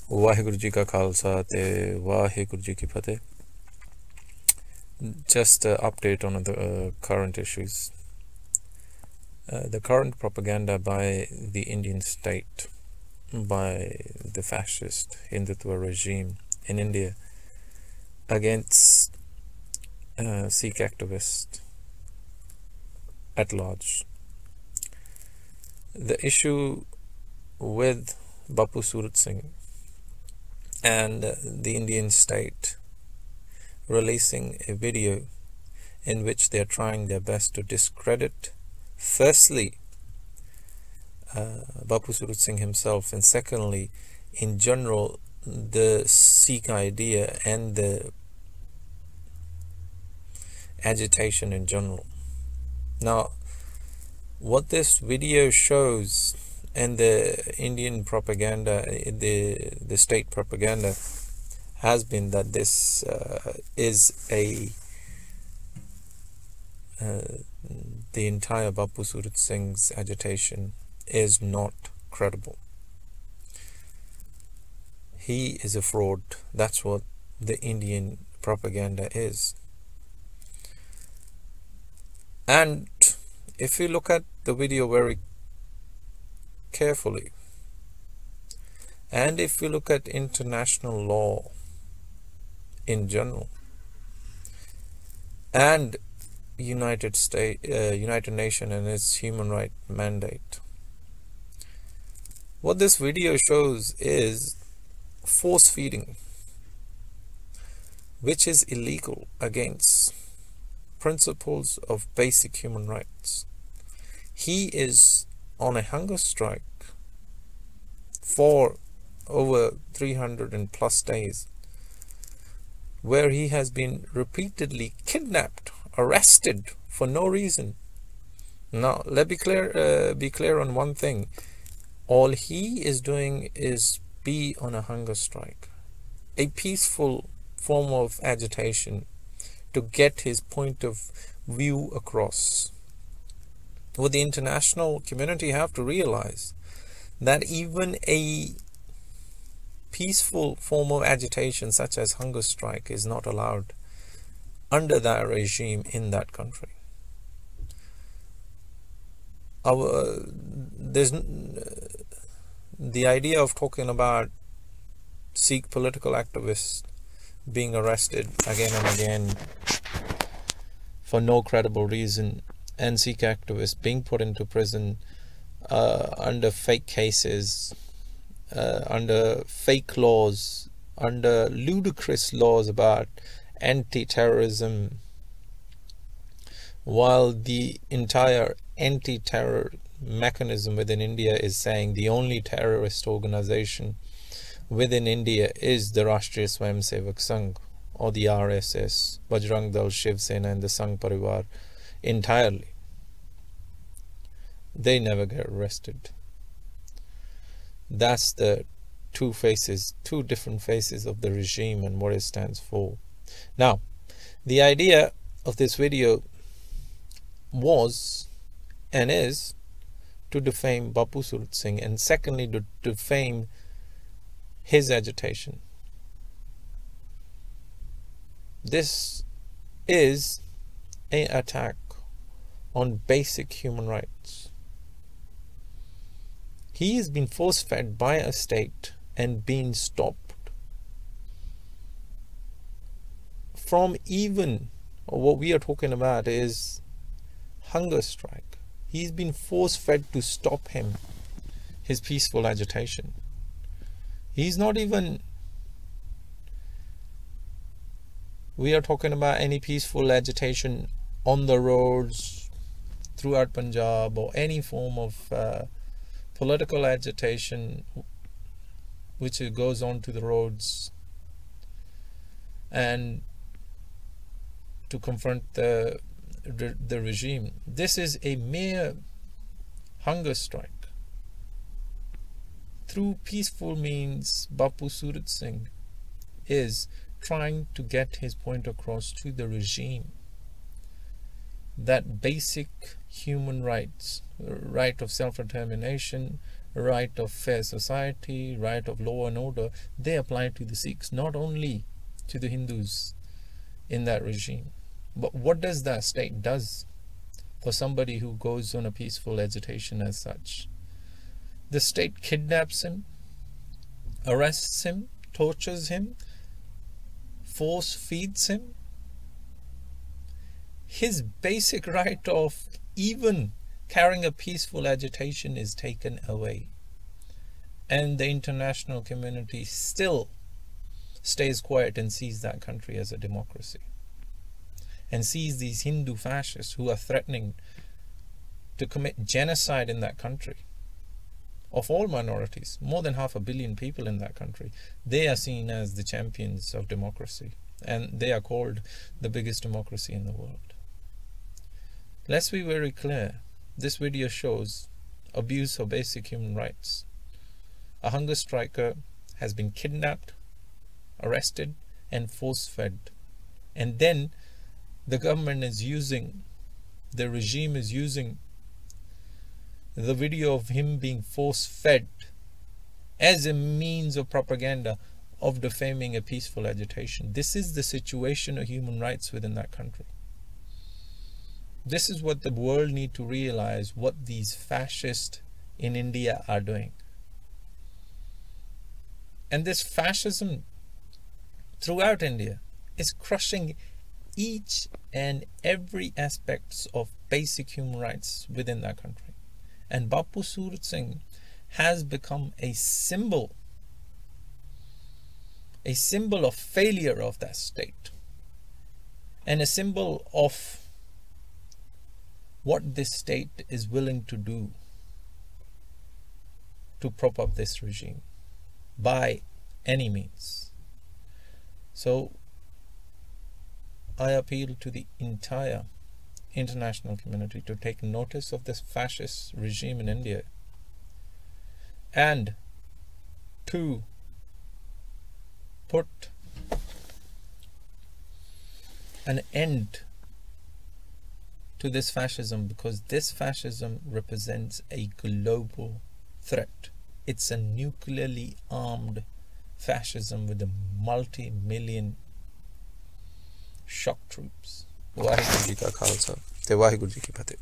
Waheguru Ji Ka Khalsa te Waheguru Ji Ki Fateh. Just an update on the current issues. The current propaganda by the Indian state, by the fascist Hindutva regime in India against Sikh activists at large. The issue with Bapu Surat Singh and the Indian state releasing a video in which they are trying their best to discredit, firstly, Bapu Surat Singh himself, and secondly, in general, the Sikh idea and the agitation in general. Now, what this video shows, and the Indian propaganda, the state propaganda, has been that this is the entire Bapu Surat Singh's agitation is not credible. He is a fraud. That's what the Indian propaganda is. And if you look at the video very carefully, and if you look at international law in general, and United Nations and its human rights mandate, what this video shows is force feeding, which is illegal against principles of basic human rights. He is on a hunger strike for over 300 and plus days, where he has been repeatedly kidnapped, arrested for no reason. Now, let's be clear on one thing. All he is doing is be on a hunger strike, a peaceful form of agitation to get his point of view across. What the international community have to realize, that even a peaceful form of agitation such as hunger strike is not allowed under that regime in that country. The idea of talking about Sikh political activists being arrested again and again for no credible reason, and Sikh activists being put into prison under fake cases, under fake laws, under ludicrous laws about anti-terrorism, while the entire anti-terror mechanism within India is saying the only terrorist organization within India is the Rashtriya Swayamsevak Sangh, or the RSS, Bajrang Dal, Shiv Sena and the Sangh Parivar entirely. They never get arrested. That's the two different faces of the regime and what it stands for. Now, the idea of this video was and is to defame Bapu Surat Singh, and secondly to defame his agitation. This is an attack on basic human rights. He has been force-fed by a state and been stopped from even what we are talking about is hunger strike. He's been force-fed to stop him, his peaceful agitation. He's not even, we are talking about any peaceful agitation on the roads throughout Punjab, or any form of political agitation which goes on to the roads and to confront the regime. This is a mere hunger strike. Through peaceful means, Bapu Surat Singh is trying to get his point across to the regime that basic human rights, right of self-determination, right of fair society, right of law and order, they apply to the Sikhs, not only to the Hindus in that regime. But what does that state does for somebody who goes on a peaceful agitation as such? The state kidnaps him, arrests him, tortures him, force feeds him. His basic right of even carrying a peaceful agitation is taken away. And the international community still stays quiet and sees that country as a democracy. And sees these Hindu fascists who are threatening to commit genocide in that country of all minorities, more than 500 million people in that country. They are seen as the champions of democracy, and they are called the biggest democracy in the world. Let's be very clear. This video shows abuse of basic human rights. A hunger striker has been kidnapped, arrested, and force-fed. And then the government is using, the regime is using the video of him being force-fed as a means of propaganda of defaming a peaceful agitation. This is the situation of human rights within that country. This is what the world need to realize, what these fascists in India are doing. And this fascism throughout India is crushing each and every aspects of basic human rights within that country. And Bapu Surat Singh has become a symbol of failure of that state, and a symbol of what this state is willing to do to prop up this regime by any means. So I appeal to the entire international community to take notice of this fascist regime in India and to put an end to this fascism, because this fascism represents a global threat. It's a nuclearly armed fascism with a multi-million shock troops. Vaheguru Ji Ka Khalsa, Te Vaheguru Ji Ki Fateh.